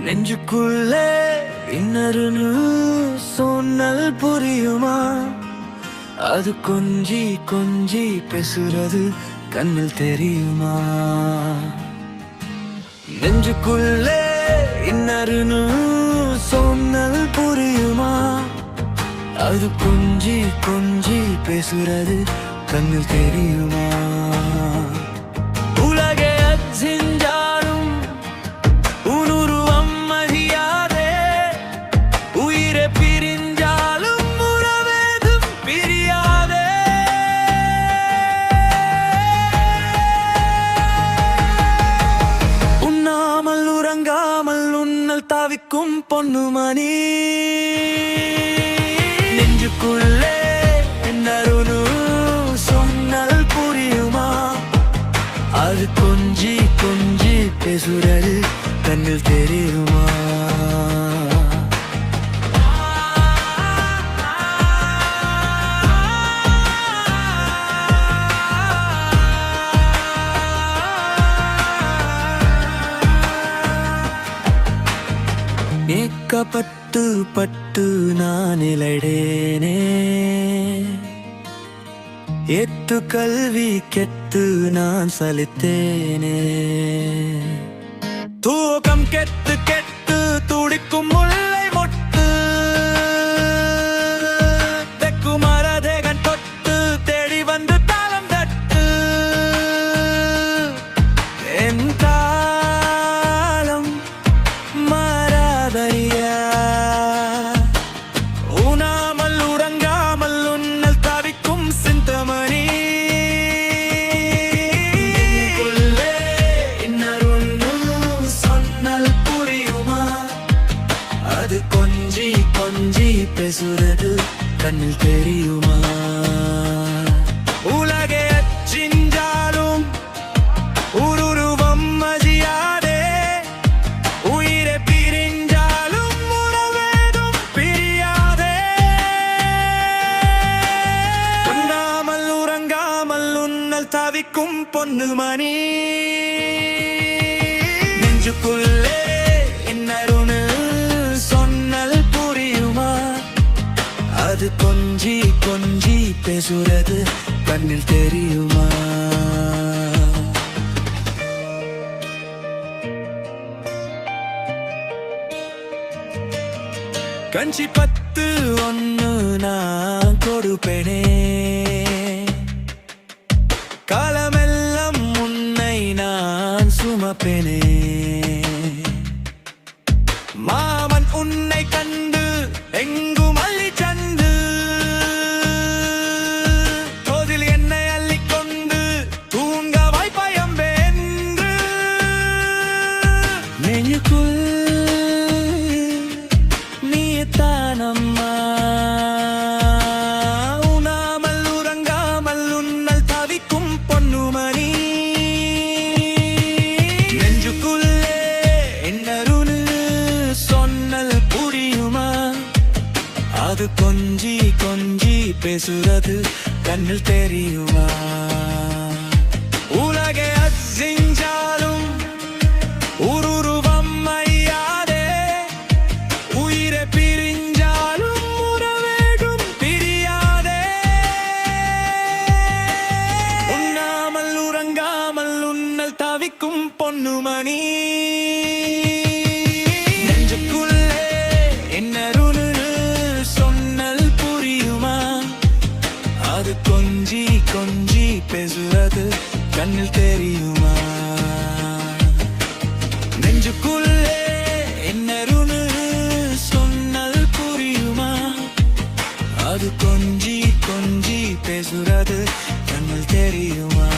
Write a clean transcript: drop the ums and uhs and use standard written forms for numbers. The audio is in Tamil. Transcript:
நெஞ்சுக்குள்ளே இன்னொரு சொன்னல் புரியுமா? அது கொஞ்சி கொஞ்சி பேசுறது கண்ணில் தெரியுமா? நெஞ்சுக்குள்ளே இன்னொரு சொன்னல் புரியுமா? அது கொஞ்சி கொஞ்சி பேசுறது கண்ணில் தெரியுமா? உலகே அச்சிஞ்சாலும் உன்னுருவம் அறியாதே, உயிரை பிரிஞ்சாலும் உறவேதும் பிரியாதே. உண்ணாமல் உறங்காமல் உன்னல் தவிக்கும் பொன்னுமணி, நெஞ்சுக்குள்ளே என்னொரு சொன்னல் புரியுமா? அது கொஞ்சி கொஞ்சி பேசுறது கண்ணில் தெரியுமா? ஏக்கப்பட்டு பட்டு நான் இளைடேனே, எத்து கல்வி கெத்து நான் சலித்தேனே. தூக்கம் கெத்து கெத்து துடிக்கும் முல்லை மொட்டு, தெக்கு மரதேகன் தொட்டு தேடி வந்து தாளம் தட்டு. என் தாளம் மாறாதையா, உண்ணாமல் உறங்காமல் உன்னல் தவிக்கும் சிந்தமணி. அது கொஞ்சி கொஞ்சி பேசுறது கண்ணில் தெரியுமா? உலகே அச்சிஞ்சாலும் உருவம் அறியாதே, உயிரை பிரிஞ்சாலும் உறவேதும் பிரியாதே. உண்ணாமல் உறங்காமல் உன்னல் தவிக்கும் பொன்னுமணி, நெஞ்சுக்குள்ளே இன்னொரு சொன்னல் புரியுமா? அது கொஞ்சி கொஞ்சி பேசுறது கண்ணில் தெரியுமா? கஞ்சி பத்து ஒன்னு நான் கொடுப்பேனே, காலமெல்லாம் உன்னை நான் சுமப்பேனே. மாமன் உன்னை கண்டு எங்கும் அள்ளி சந்து, தோதில் என்னை அள்ளிக்கொண்டு தூங்க வாய்ப்பயம் வென்று. நெஞ்சுக்குள் நீ தானம்மா, உண்ணாமல் உறங்காமல் உன்னல் தவிக்கும் பொன்னுமணி. நெஞ்சுக்குள்ளே இன்னொரு சொன்னல் புரியுமா? அது கொஞ்சி கொஞ்சி பேசுறது கண்ணில் தெரியுமா? உலகே அச்சிஞ்சாலும் உருவம் அறியாதே, உயிரை பிரிஞ்சாலும் உறவேதும் பிரியாதே. உண்ணாமல் உறங்காமல் உன்னல் தவிக்கும் பொன்னுமணி, நெஞ்சுக்குள்ளே இன்னொரு சொன்னல் புரியுமா? அது கொஞ்சி கொஞ்சி பேசுறது கண்ணில் தெரியுமா? நெஞ்சுக்குள்ளே இன்னொரு சொன்னல் புரியுமா? அது கொஞ்சி கொஞ்சி பேசுறது கண்ணில் தெரியுமா?